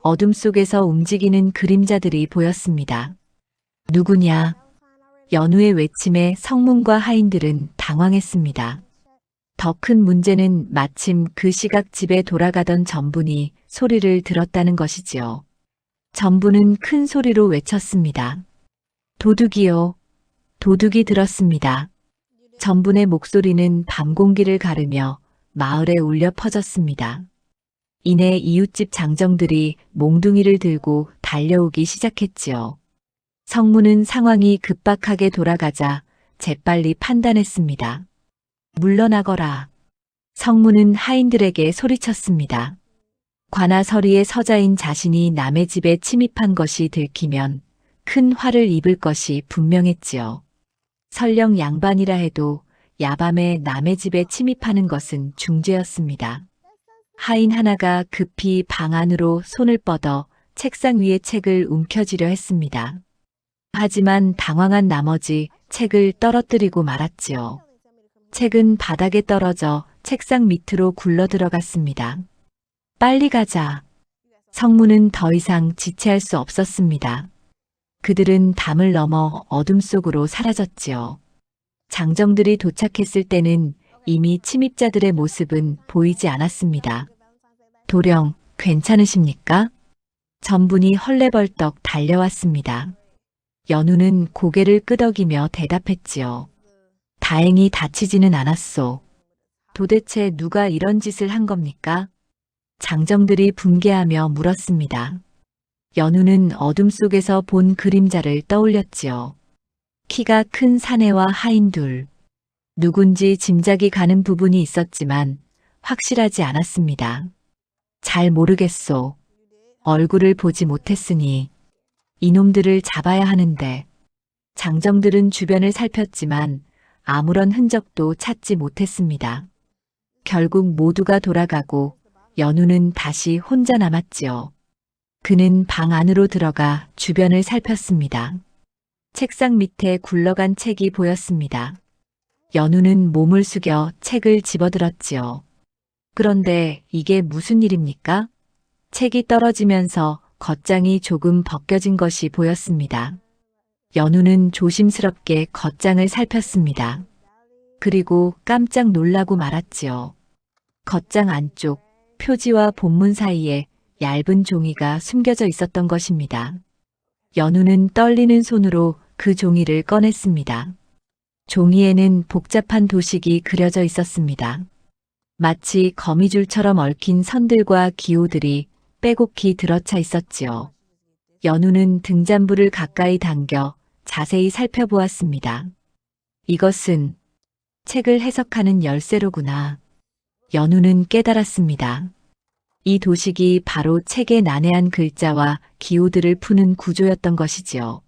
어둠 속에서 움직이는 그림자들이 보였습니다. 누구냐? 연우의 외침에 성문과 하인들은 당황했습니다. 더 큰 문제는 마침 그 시각 집에 돌아가던 전분이 소리를 들었다는 것이지요. 전분은 큰 소리로 외쳤습니다. 도둑이요. 도둑이 들었습니다. 전분의 목소리는 밤 공기를 가르며 마을에 울려 퍼졌습니다. 이내 이웃집 장정들이 몽둥이를 들고 달려오기 시작했지요. 성문은 상황이 급박하게 돌아가자 재빨리 판단했습니다. 물러나거라. 성문은 하인들에게 소리쳤습니다. 관아서리의 서자인 자신이 남의 집에 침입한 것이 들키면 큰 화를 입을 것이 분명했지요. 설령 양반이라 해도 야밤에 남의 집에 침입하는 것은 중죄였습니다. 하인 하나가 급히 방 안으로 손을 뻗어 책상 위에 책을 움켜쥐려 했습니다. 하지만 당황한 나머지 책을 떨어뜨리고 말았지요. 책은 바닥에 떨어져 책상 밑으로 굴러 들어갔습니다. 빨리 가자. 성문은 더 이상 지체할 수 없었습니다. 그들은 담을 넘어 어둠 속으로 사라졌지요. 장정들이 도착했을 때는 이미 침입자들의 모습은 보이지 않았습니다. 도령, 괜찮으십니까? 전분이 헐레벌떡 달려왔습니다. 연우는 고개를 끄덕이며 대답했지요. 다행히 다치지는 않았소. 도대체 누가 이런 짓을 한 겁니까? 장정들이 분개하며 물었습니다. 연우는 어둠 속에서 본 그림자를 떠올렸지요. 키가 큰 사내와 하인 둘. 누군지 짐작이 가는 부분이 있었지만 확실하지 않았습니다. 잘 모르겠소. 얼굴을 보지 못했으니 이놈들을 잡아야 하는데. 장정들은 주변을 살폈지만 아무런 흔적도 찾지 못했습니다. 결국 모두가 돌아가고 연우는 다시 혼자 남았지요. 그는 방 안으로 들어가 주변을 살폈습니다. 책상 밑에 굴러간 책이 보였습니다. 연우는 몸을 숙여 책을 집어들었지요. 그런데 이게 무슨 일입니까? 책이 떨어지면서 겉장이 조금 벗겨진 것이 보였습니다. 연우는 조심스럽게 겉장을 살폈습니다. 그리고 깜짝 놀라고 말았지요. 겉장 안쪽 표지와 본문 사이에 얇은 종이가 숨겨져 있었던 것입니다. 연우는 떨리는 손으로 그 종이를 꺼냈습니다. 종이에는 복잡한 도식이 그려져 있었습니다. 마치 거미줄처럼 얽힌 선들과 기호들이 빼곡히 들어차 있었지요. 연우는 등잔부를 가까이 당겨 자세히 살펴보았습니다. 이것은 책을 해석하는 열쇠로구나. 연우는 깨달았습니다. 이 도식이 바로 책의 난해한 글자와 기호들을 푸는 구조였던 것이지요.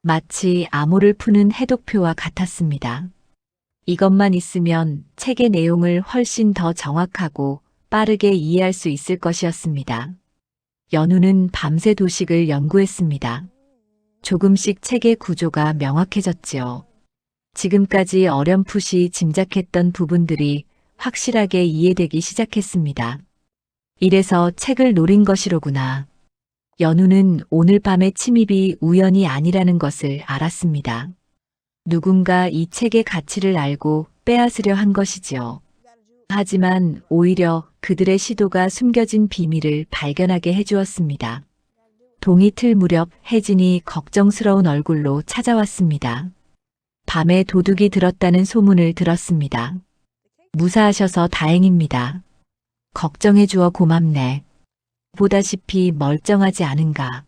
마치 암호를 푸는 해독표와 같았습니다. 이것만 있으면 책의 내용을 훨씬 더 정확하고 빠르게 이해할 수 있을 것이었습니다. 연우는 밤새 도식을 연구했습니다. 조금씩 책의 구조가 명확해졌지요. 지금까지 어렴풋이 짐작했던 부분들이 확실하게 이해되기 시작했습니다. 이래서 책을 노린 것이로구나. 연우는 오늘 밤의 침입이 우연이 아니라는 것을 알았습니다. 누군가 이 책의 가치를 알고 빼앗으려 한 것이지요. 하지만 오히려 그들의 시도가 숨겨진 비밀을 발견하게 해주었습니다. 동이 틀 무렵 혜진이 걱정스러운 얼굴로 찾아왔습니다. 밤에 도둑이 들었다는 소문을 들었습니다. 무사하셔서 다행입니다. 걱정해 주어 고맙네. 보다시피 멀쩡하지 않은가.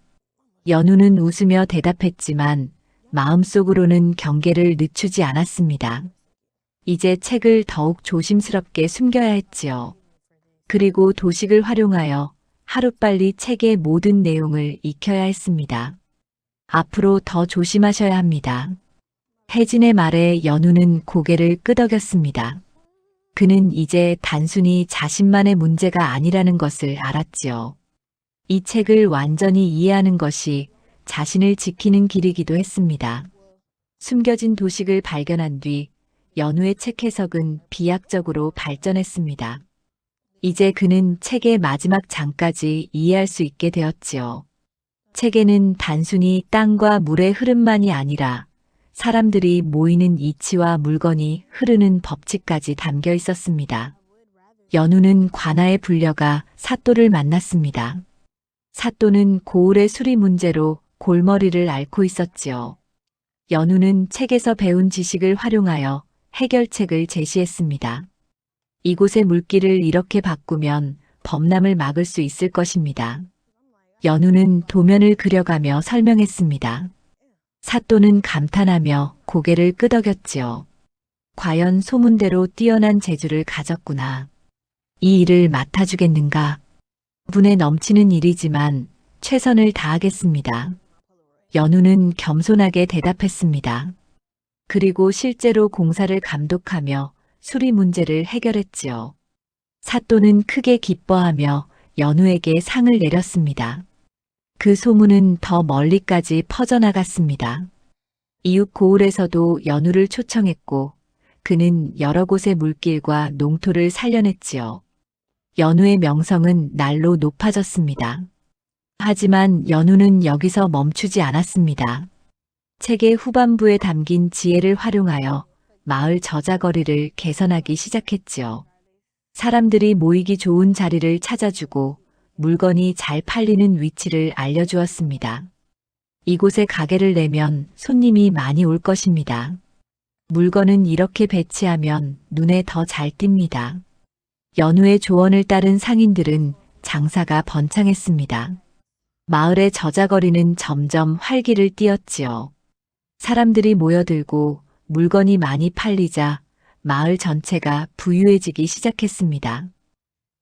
연우는 웃으며 대답했지만 마음속으로는 경계를 늦추지 않았습니다. 이제 책을 더욱 조심스럽게 숨겨야 했지요. 그리고 도식을 활용하여 하루빨리 책의 모든 내용을 익혀야 했습니다. 앞으로 더 조심하셔야 합니다. 혜진의 말에 연우는 고개를 끄덕였습니다. 그는 이제 단순히 자신만의 문제가 아니라는 것을 알았지요. 이 책을 완전히 이해하는 것이 자신을 지키는 길이기도 했습니다. 숨겨진 도식을 발견한 뒤 연우의 책 해석은 비약적으로 발전했습니다. 이제 그는 책의 마지막 장까지 이해할 수 있게 되었지요. 책에는 단순히 땅과 물의 흐름만이 아니라 사람들이 모이는 이치와 물건이 흐르는 법칙까지 담겨 있었습니다. 연우는 관아에 불려가 사또를 만났습니다. 사또는 고을의 수리 문제로 골머리를 앓고 있었지요. 연우는 책에서 배운 지식을 활용하여 해결책을 제시했습니다. 이곳의 물길을 이렇게 바꾸면 범람을 막을 수 있을 것입니다. 연우는 도면을 그려가며 설명했습니다. 사또는 감탄하며 고개를 끄덕였지요. 과연 소문대로 뛰어난 재주를 가졌구나. 이 일을 맡아주겠는가? 분에 넘치는 일이지만 최선을 다하겠습니다. 연우는 겸손하게 대답했습니다. 그리고 실제로 공사를 감독하며 수리 문제를 해결했지요. 사또는 크게 기뻐하며 연우에게 상을 내렸습니다. 그 소문은 더 멀리까지 퍼져나갔습니다. 이웃 고을에서도 연우를 초청했고 그는 여러 곳의 물길과 농토를 살려냈지요. 연우의 명성은 날로 높아졌습니다. 하지만 연우는 여기서 멈추지 않았습니다. 책의 후반부에 담긴 지혜를 활용하여 마을 저자거리를 개선하기 시작했지요. 사람들이 모이기 좋은 자리를 찾아주고 물건이 잘 팔리는 위치를 알려주었습니다. 이곳에 가게를 내면 손님이 많이 올 것입니다. 물건은 이렇게 배치하면 눈에 더 잘 띕니다. 연우의 조언을 따른 상인들은 장사가 번창했습니다. 마을의 저자거리는 점점 활기를 띠었지요. 사람들이 모여들고 물건이 많이 팔리자 마을 전체가 부유해지기 시작했습니다.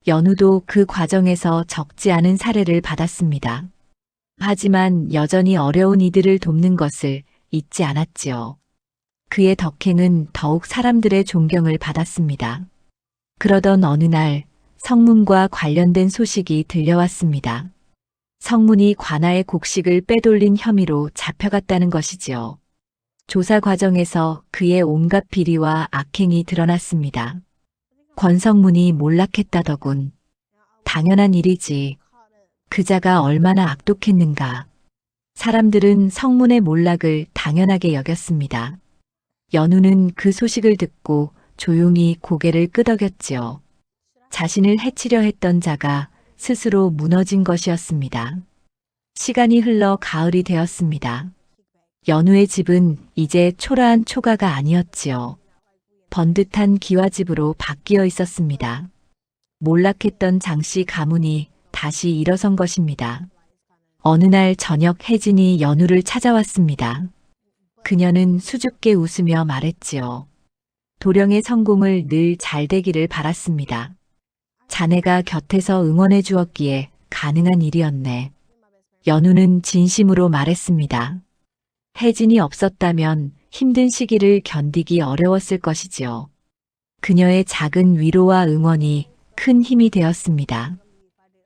연우도 그 과정에서 적지 않은 사례를 받았습니다. 하지만 여전히 어려운 이들을 돕는 것을 잊지 않았지요. 그의 덕행은 더욱 사람들의 존경을 받았습니다. 그러던 어느 날 성문과 관련된 소식이 들려왔습니다. 성문이 관아의 곡식을 빼돌린 혐의로 잡혀갔다는 것이지요. 조사 과정에서 그의 온갖 비리와 악행이 드러났습니다. 권성문이 몰락했다더군. 당연한 일이지. 그자가 얼마나 악독했는가. 사람들은 성문의 몰락을 당연하게 여겼습니다. 연우는 그 소식을 듣고 조용히 고개를 끄덕였지요. 자신을 해치려 했던 자가 스스로 무너진 것이었습니다. 시간이 흘러 가을이 되었습니다. 연우의 집은 이제 초라한 초가가 아니었지요. 번듯한 기와집으로 바뀌어 있었습니다. 몰락했던 장씨 가문이 다시 일어선 것입니다. 어느 날 저녁 혜진이 연우를 찾아왔습니다. 그녀는 수줍게 웃으며 말했지요. 도령의 성공을 늘 잘 되기를 바랐습니다. 자네가 곁에서 응원해 주었기에 가능한 일이었네. 연우는 진심으로 말했습니다. 혜진이 없었다면 힘든 시기를 견디기 어려웠을 것이지요. 그녀의 작은 위로와 응원이 큰 힘이 되었습니다.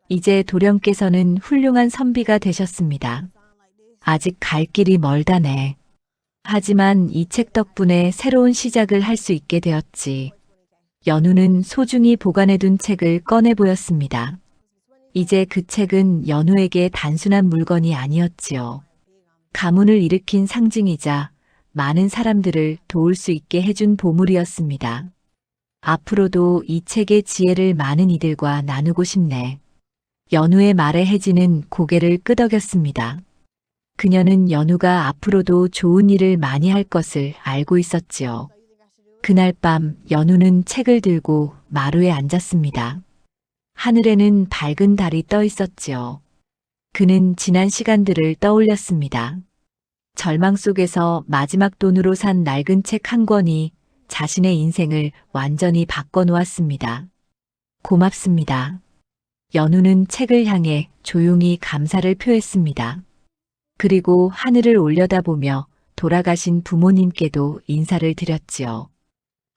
이제 도령께서는 훌륭한 선비가 되셨습니다. 아직 갈 길이 멀다네. 하지만 이 책 덕분에 새로운 시작을 할 수 있게 되었지. 연우는 소중히 보관해둔 책을 꺼내 보였습니다. 이제 그 책은 연우에게 단순한 물건이 아니었지요. 가문을 일으킨 상징이자 많은 사람들을 도울 수 있게 해준 보물이었습니다. 앞으로도 이 책의 지혜를 많은 이들과 나누고 싶네. 연우의 말에 혜진은 고개를 끄덕였습니다. 그녀는 연우가 앞으로도 좋은 일을 많이 할 것을 알고 있었지요. 그날 밤 연우는 책을 들고 마루에 앉았습니다. 하늘에는 밝은 달이 떠 있었지요. 그는 지난 시간들을 떠올렸습니다. 절망 속에서 마지막 돈으로 산 낡은 책 한 권이 자신의 인생을 완전히 바꿔놓았습니다. 고맙습니다. 연우는 책을 향해 조용히 감사를 표했습니다. 그리고 하늘을 올려다보며 돌아가신 부모님께도 인사를 드렸지요.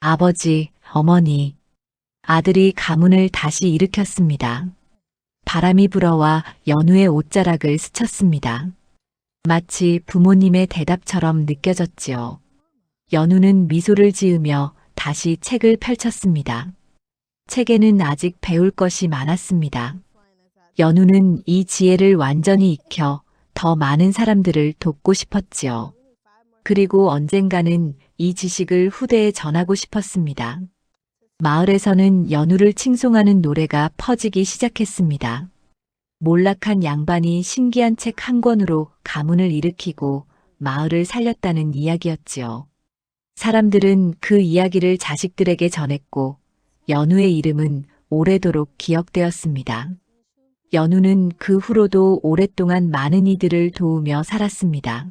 아버지, 어머니, 아들이 가문을 다시 일으켰습니다. 바람이 불어와 연우의 옷자락을 스쳤습니다. 마치 부모님의 대답처럼 느껴졌지요. 연우는 미소를 지으며 다시 책을 펼쳤습니다. 책에는 아직 배울 것이 많았습니다. 연우는 이 지혜를 완전히 익혀 더 많은 사람들을 돕고 싶었지요. 그리고 언젠가는 이 지식을 후대에 전하고 싶었습니다. 마을에서는 연우를 칭송하는 노래가 퍼지기 시작했습니다. 몰락한 양반이 신기한 책 한 권으로 가문을 일으키고 마을을 살렸다는 이야기였지요. 사람들은 그 이야기를 자식들에게 전했고 연우의 이름은 오래도록 기억되었습니다. 연우는 그 후로도 오랫동안 많은 이들을 도우며 살았습니다.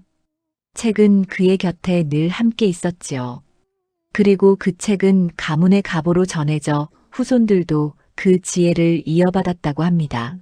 책은 그의 곁에 늘 함께 있었지요. 그리고 그 책은 가문의 가보로 전해져 후손들도 그 지혜를 이어받았다고 합니다.